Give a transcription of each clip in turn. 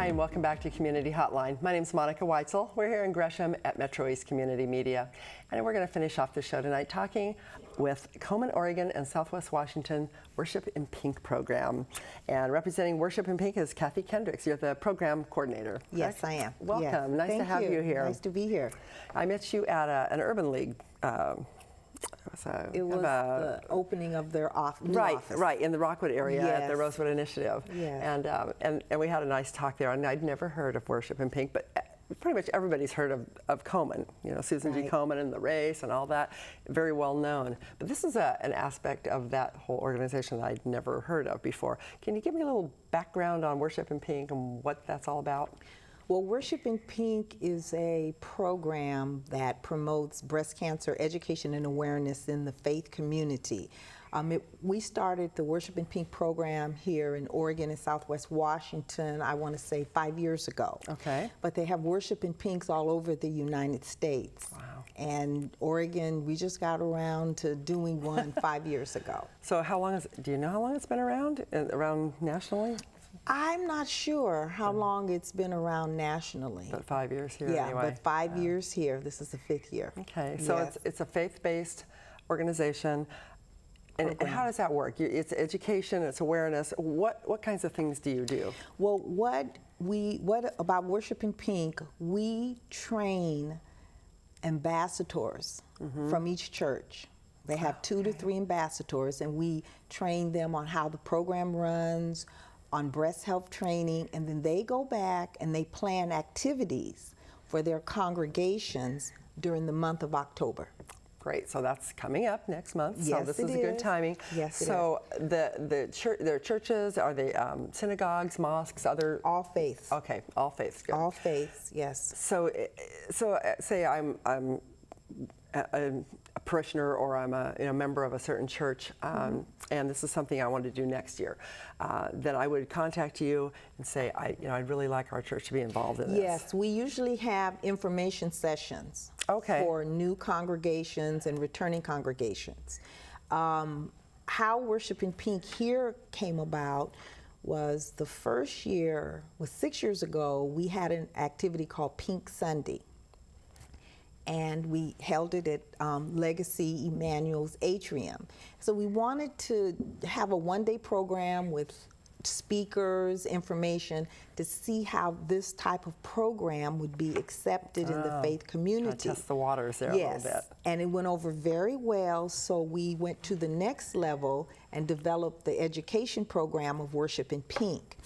Hi, and welcome back to Community Hotline. My name is Monica Weitzel. We're here in Gresham at MetroEast Community Media. And we're going to finish off the show tonight talking with Komen, Oregon and Southwest Washington Worship in Pink program. And representing Worship in Pink is Kathy Kendricks. You're the program coordinator. Correct? Yes, I am. Welcome. Yes. Nice to have you here. Nice to be here. I met you at an Urban League. It was the opening of their new office. Right, in the Rockwood area at the Yes. Rosewood Initiative. Yes. And we had a nice talk there, and I'd never heard of Worship in Pink, but pretty much everybody's heard of Komen, you know, Susan G. Right. Komen and the race and all that, very well known. But this is an aspect of that whole organization that I'd never heard of before. Can you give me a little background on Worship in Pink and what that's all about? Well, Worship in Pink is a program that promotes breast cancer education and awareness in the faith community. We started the Worship in Pink program here in Oregon and Southwest Washington, I want to say 5 years ago. Okay. But they have Worship in Pinks all over the United States. Wow. And Oregon, we just got around to doing one 5 years ago. So do you know how long it's been around nationally? I'm not sure how long it's been around nationally. About 5 years here Yeah, anyway. but 5 years here. This is the 5th year. Okay, so Yes. it's a faith-based organization. And how does that work? It's education, it's awareness. What kinds of things do you do? Well, what about Worship in Pink, we train ambassadors from each church. They have 2 to 3 ambassadors, and we train them on how the program runs, on breast health training, and then they go back and they plan activities for their congregations during the month of October. Great, so that's coming up next month, so Yes, this it is a good is. timing. Yes, it so their churches, are they synagogues, mosques, other? All faiths. Okay, all faiths, good. All faiths, yes. So say I'm a parishioner or I'm a member of a certain church, and this is something I want to do next year, then I would contact you and say, I'd really like our church to be involved in this. Yes, we usually have information sessions for new congregations and returning congregations. How Worship in Pink here came about was the first year, was 6 years ago, we had an activity called Pink Sunday. And we held it at Legacy Emmanuel's Atrium. So we wanted to have a one-day program with speakers, information, to see how this type of program would be accepted in the faith community. Test the waters there a little bit. And it went over very well, so we went to the next level and developed the education program of Worship in Pink.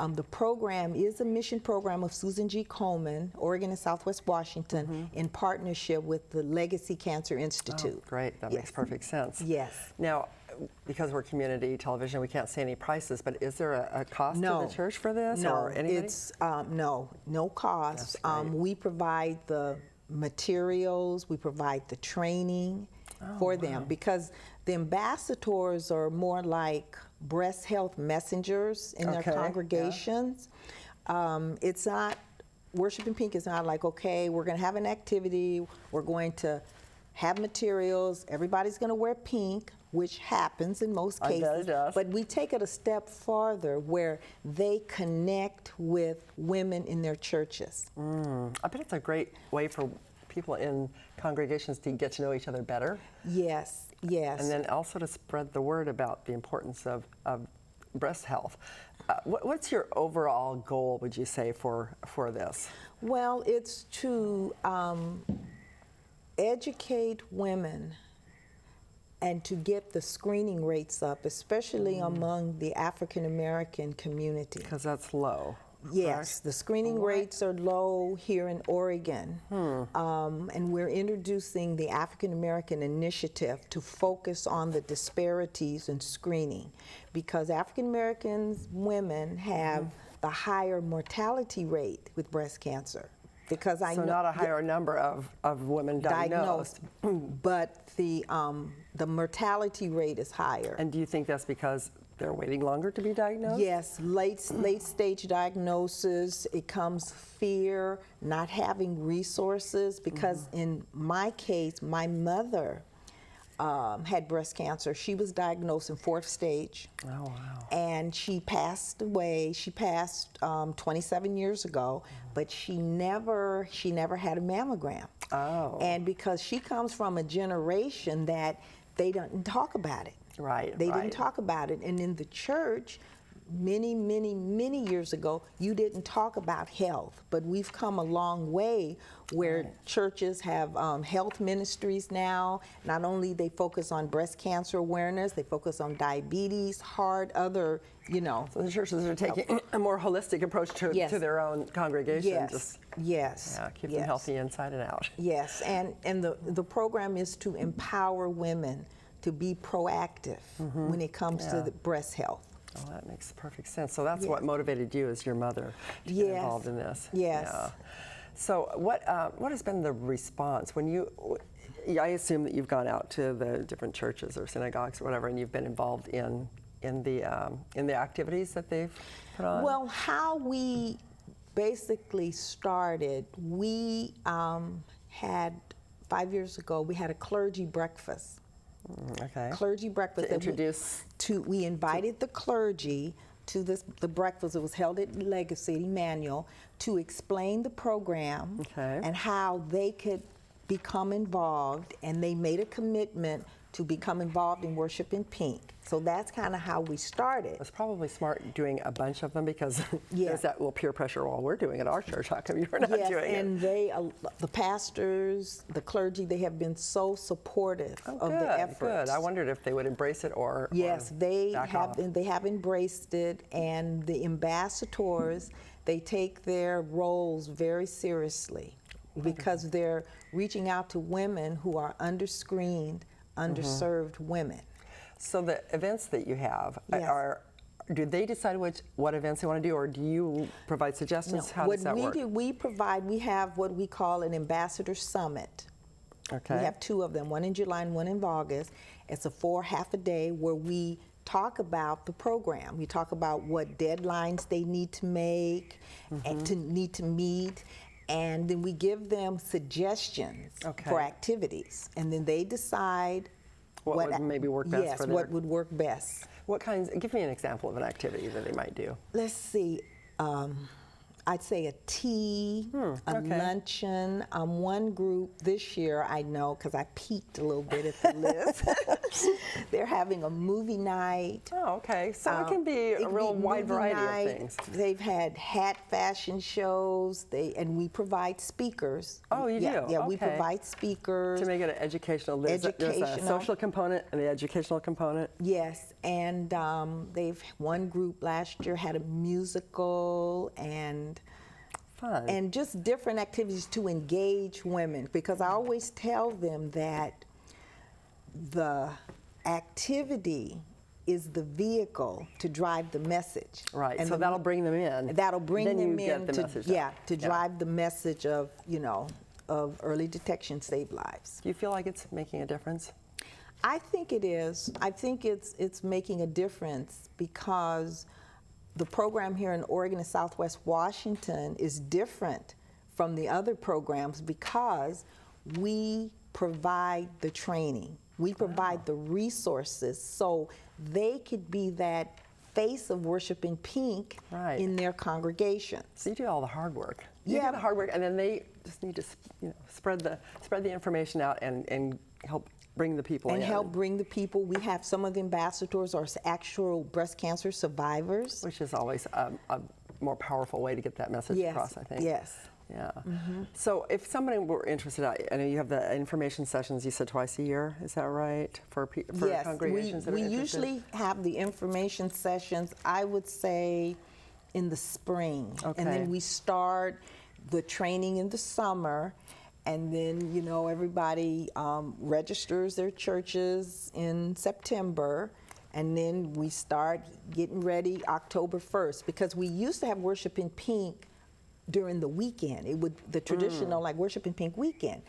The program is a mission program of Susan G. Komen, Oregon and Southwest Washington, in partnership with the Legacy Cancer Institute. Oh, great, that makes perfect sense. Yes. Now, because we're community television, we can't say any prices, but is there a cost to the church for this? No, or anybody? it's no cost. That's great. We provide the materials, we provide the training for them, because the ambassadors are more like breast health messengers in their congregations. It's not, Worship in Pink is not like, okay, we're going to have an activity, we're going to have materials, everybody's going to wear pink, which happens in most cases. I bet it does. But we take it a step farther where they connect with women in their churches. I bet it's a great way for people in congregations to get to know each other better. Yes, yes. And then also to spread the word about the importance of breast health. What's your overall goal, would you say, for this? Well, it's to educate women and to get the screening rates up, especially among the African American community. Because that's low. Yes, the screening rates are low here in Oregon. And we're introducing the African American Initiative to focus on the disparities in screening, because African American women have the higher mortality rate with breast cancer. Because I know not a higher number of women diagnosed. But the mortality rate is higher. And do you think that's because they're waiting longer to be diagnosed? Yes, late stage diagnosis. It comes fear, not having resources. Because in my case, my mother had breast cancer. She was diagnosed in 4th stage. Oh, wow. And she passed away. She passed 27 years ago, but she never had a mammogram. Oh. And because she comes from a generation that they didn't talk about it. Right, They right. didn't talk about it. And in the church, many, many, many years ago, you didn't talk about health. But we've come a long way where churches have health ministries now. Not only they focus on breast cancer awareness, they focus on diabetes, heart, other, you know. So the churches are taking a more holistic approach to their own congregation. Yes, Just, yes. yeah, keep them healthy inside and out. Yes, and the program is to empower women to be proactive when it comes to the breast health. Oh, that makes perfect sense. So that's what motivated you as your mother to get involved in this. Yes. Yeah. So what has been the response when you? I assume that you've gone out to the different churches or synagogues or whatever, and you've been involved in the activities that they've put on. Well, how we basically started, we had 5 years ago. We had a clergy breakfast. Okay. Clergy breakfast. To introduce. We invited the clergy to the breakfast. It was held at Legacy Emmanuel to explain the program and how they could become involved, and they made a commitment to become involved in Worship in Pink. So that's kind of how we started. It's probably smart doing a bunch of them because there's that little peer pressure. Well, we're doing it at our church. How come you're not doing it? And the pastors, the clergy, they have been so supportive of the efforts. Good. I wondered if they would embrace it or yes, they have. off. They have embraced it, and the ambassadors, they take their roles very seriously because they're reaching out to women who are underscreened, underserved women. So the events that you have do they decide what events they want to do, or do you provide suggestions? How does that work? We have what we call an ambassador summit. Okay. We have 2 of them, one in July and one in August. It's half a day where we talk about the program. We talk about what deadlines they need to make and need to meet. And then we give them suggestions for activities. And then they decide what would maybe work best for their... what would work best. What kinds? Give me an example of an activity that they might do. Let's see. I'd say a tea, a luncheon. One group this year, I know because I peeked a little bit at the list. They're having a movie night. Oh, okay. So it can be a real wide variety of things. They've had hat fashion shows. And we provide speakers. Oh, you do? Yeah, we provide speakers. To make it an educational. There's a social component and the educational component. Yes, and one group last year had a musical and fun. And just different activities to engage women, because I always tell them that the activity is the vehicle to drive the message. Right, and so that'll bring them in. That'll bring them in get the message to drive the message of, of early detection save lives. Do you feel like it's making a difference? I think it is. I think it's making a difference because the program here in Oregon and Southwest Washington is different from the other programs because we provide the training. We provide the resources so they could be that face of Worship in Pink in their congregations. So you do all the hard work. You do the hard work, and then they just need to spread the information out and help bring the people in. And help bring the people. We have some of the ambassadors are actual breast cancer survivors. Which is always a more powerful way to get that message across, I think. Yes. Yeah. So if somebody were interested, I know you have the information sessions, you said twice a year, is that right? For congregations that are interested? We usually have the information sessions, I would say, in the spring. And then we start the training in the summer. And then, everybody registers their churches in September. And then we start getting ready October 1st. Because we used to have Worship in Pink during the weekend. The traditional Worship in Pink weekend.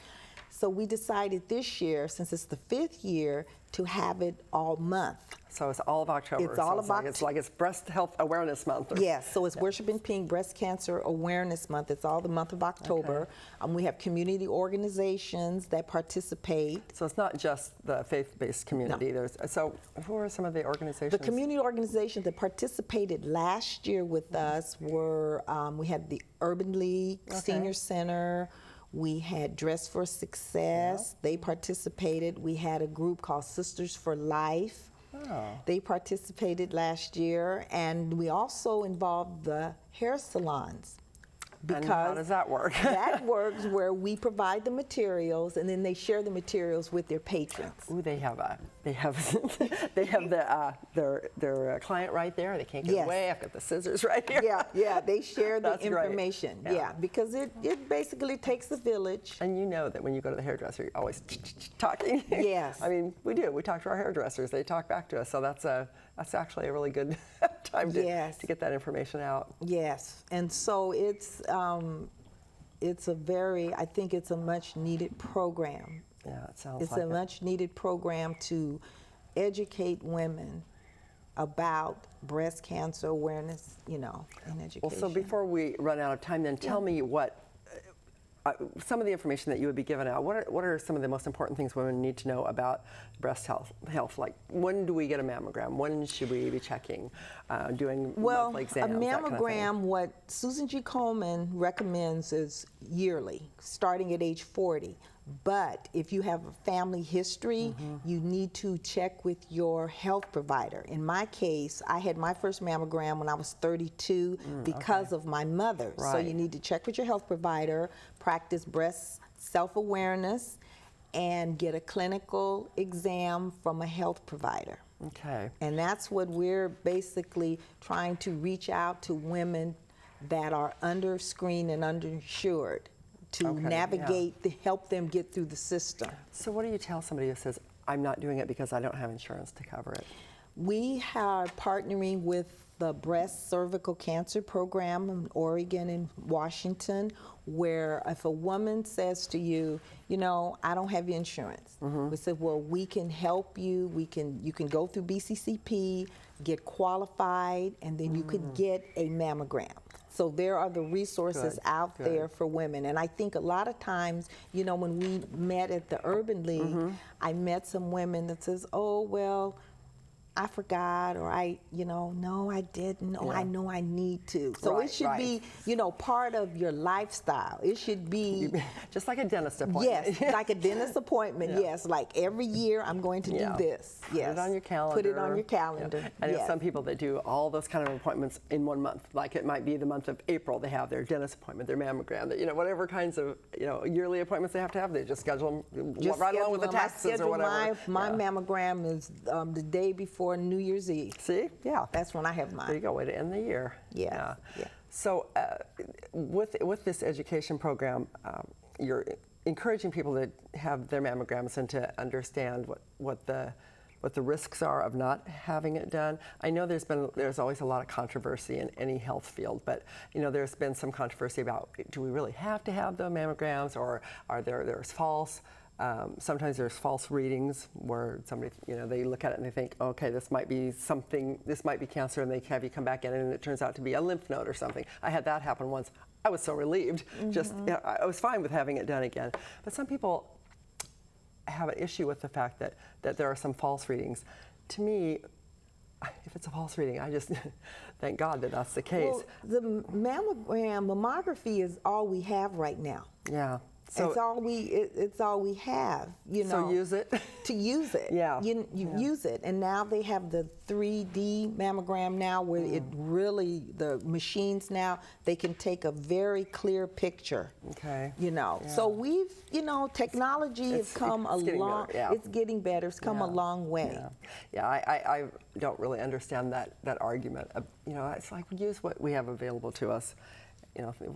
So we decided this year, since it's the 5th year, to have it all month. So it's all of October. It's all of It's like it's Breast Health Awareness Month. Yes, so it's Worship in Pink Breast Cancer Awareness Month. It's all the month of October. Okay. We have community organizations that participate. So it's not just the faith-based community. No. So who are some of the organizations? The community organizations that participated last year with us were, we had the Urban League Senior Center, we had Dress for Success, they participated. We had a group called Sisters for Life. They participated last year, and we also involved the hair salons. Because and how does that work? That works where we provide the materials, and then they share the materials with their patrons. Ooh, they have their client right there. They can't get away. I've got the scissors right here. Yeah, they share the That's information. great. Yeah, because it basically takes a village. And you know that when you go to the hairdresser, you're always talking. Yes. I mean, we do. We talk to our hairdressers. They talk back to us. So that's actually a really good time to get that information out. Yes, and so it's a very, I think it's a much needed program. Yeah, it sounds It's like a much needed program to educate women about breast cancer awareness, in education. Well, so before we run out of time, then tell me what some of the information that you would be giving out. What are some of the most important things women need to know about breast health? Like, when do we get a mammogram? When should we be checking, doing monthly exams? A mammogram, that kind of thing? what Susan G. Komen recommends is yearly, starting at age 40. But if you have a family history, you need to check with your health provider. In my case, I had my first mammogram when I was 32 because of my mother. Right. So you need to check with your health provider, practice breast self-awareness, and get a clinical exam from a health provider. Okay. And that's what we're basically trying to reach out to women that are under-screened and underinsured to navigate, to help them get through the system. So what do you tell somebody who says, I'm not doing it because I don't have insurance to cover it? We are partnering with the Breast Cervical Cancer Program in Oregon and Washington, where if a woman says to you, I don't have insurance, we said, well, we can help you. You can go through BCCP, get qualified, and then you could get a mammogram. So there are the resources out there for women. And I think a lot of times, when we met at the Urban League, I met some women that says, oh, well, I forgot, or no, I didn't, or I know I need to. So it should be, part of your lifestyle. It should be just like a dentist appointment. Yes, like a dentist appointment. Yes, like every year I'm going to do this. Yes, put it on your calendar. Put it on your calendar. I know some people that do all those kind of appointments in 1 month. Like it might be the month of April, they have their dentist appointment, their mammogram, whatever kinds of yearly appointments they have to have. They just schedule them right along with the taxes or whatever. My mammogram is the day before New Year's Eve. See? Yeah. That's when I have mine. There you go, way to end the year. Yeah. So with this education program, you're encouraging people to have their mammograms and to understand what the risks are of not having it done. I know there's always a lot of controversy in any health field, but there's been some controversy about, do we really have to have the mammograms, or are there's false? Sometimes there's false readings where somebody, they look at it and they think, okay, this might be something, this might be cancer, and they have you come back in and it turns out to be a lymph node or something. I had that happen once. I was so relieved. I was fine with having it done again. But some people have an issue with the fact that there are some false readings. To me, if it's a false reading, I just thank God that that's the case. Well, the mammography is all we have right now. Yeah. So it's all we have, So use it. To use it. Yeah. You use it, and now they have the 3D mammogram now, where it really, the machines now, they can take a very clear picture. Okay. So we've, technology has come a long. It's getting better. It's come a long way. Yeah. I don't really understand that argument. It's like, use what we have available to us.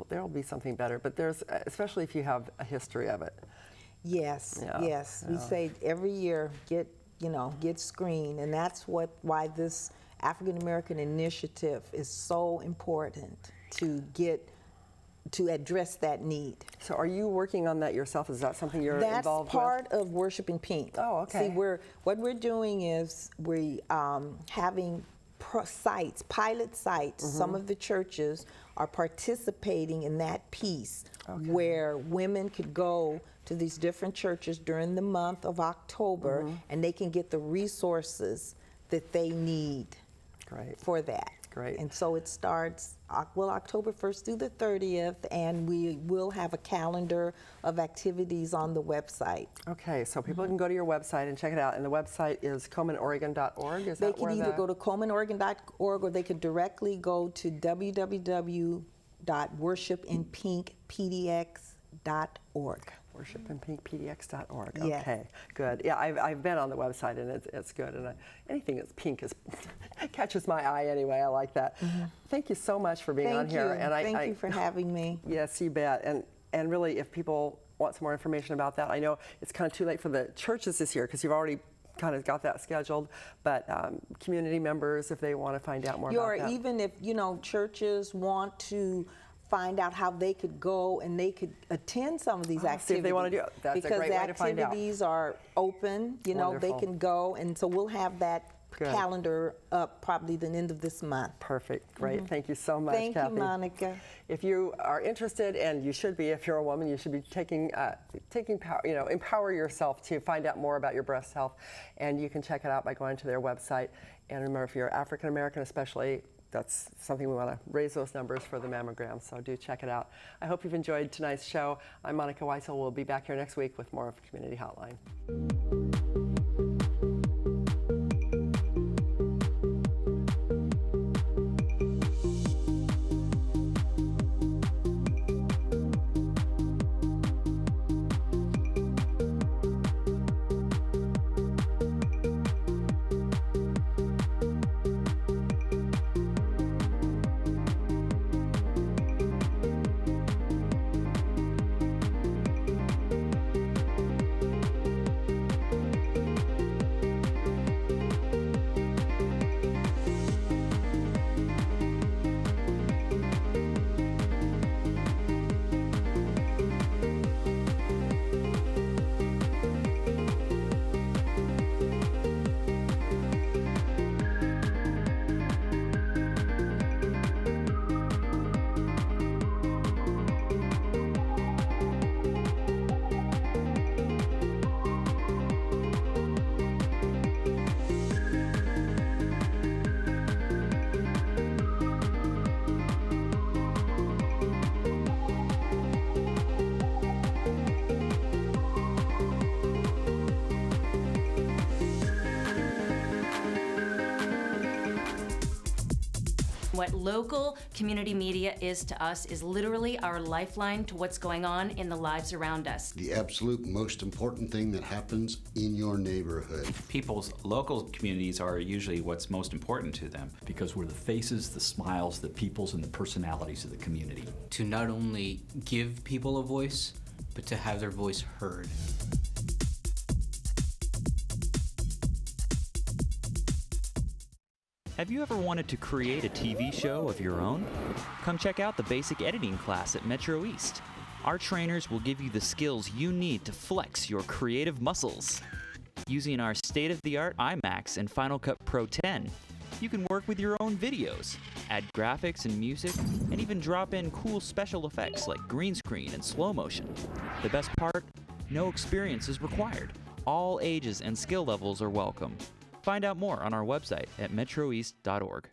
There will be something better, but there's, especially if you have a history of it. Yes. We say every year, get screened, and that's why this African American initiative is so important to address that need. So are you working on that yourself? Is that something you're involved with? That's part of Worship in Pink. Oh, okay. See, what we're doing is we having sites, pilot sites. Some of the churches are participating in that piece where women could go to these different churches during the month of October and they can get the resources that they need for that. Great. And so it starts, October 1st through the 30th, and we will have a calendar of activities on the website. Okay, so people can go to your website and check it out, and the website is KomenOregon.org. Is They that can where either go to KomenOregon.org or they can directly go to www.worshipinpinkpdx.org. worshipinpinkpdx.org. Yes. Okay, good. Yeah, I've been on the website and it's good. And anything that's pink is catches my eye anyway. I like that. Thank you so much for being on here. And Thank you for having me. Yes, you bet. And really, if people want some more information about that, I know it's kind of too late for the churches this year because you've already kind of got that scheduled, but community members, if they want to find out more about that. Or even if, churches want to find out how they could go and they could attend some of these activities. See if they want to do it. That's a great way to find out. Because the activities are open, they can go, and so we'll have that calendar up probably the end of this month. Perfect. Great. Thank you so much, Kathy. Thank you, Monica. If you are interested, and you should be, if you're a woman, you should be taking power, empower yourself to find out more about your breast health, and you can check it out by going to their website. And remember, if you're African American especially, that's something we want to raise those numbers for the mammogram, so do check it out. I hope you've enjoyed tonight's show. I'm Monica Weitzel. We'll be back here next week with more of Community Hotline. What local community media is to us is literally our lifeline to what's going on in the lives around us. The absolute most important thing that happens in your neighborhood. People's local communities are usually what's most important to them. Because we're the faces, the smiles, the peoples, and the personalities of the community. To not only give people a voice, but to have their voice heard. Have you ever wanted to create a TV show of your own? Come check out the basic editing class at MetroEast. Our trainers will give you the skills you need to flex your creative muscles. Using our state-of-the-art IMAX and Final Cut Pro 10, you can work with your own videos, add graphics and music, and even drop in cool special effects like green screen and slow motion. The best part? No experience is required. All ages and skill levels are welcome. Find out more on our website at metroeast.org.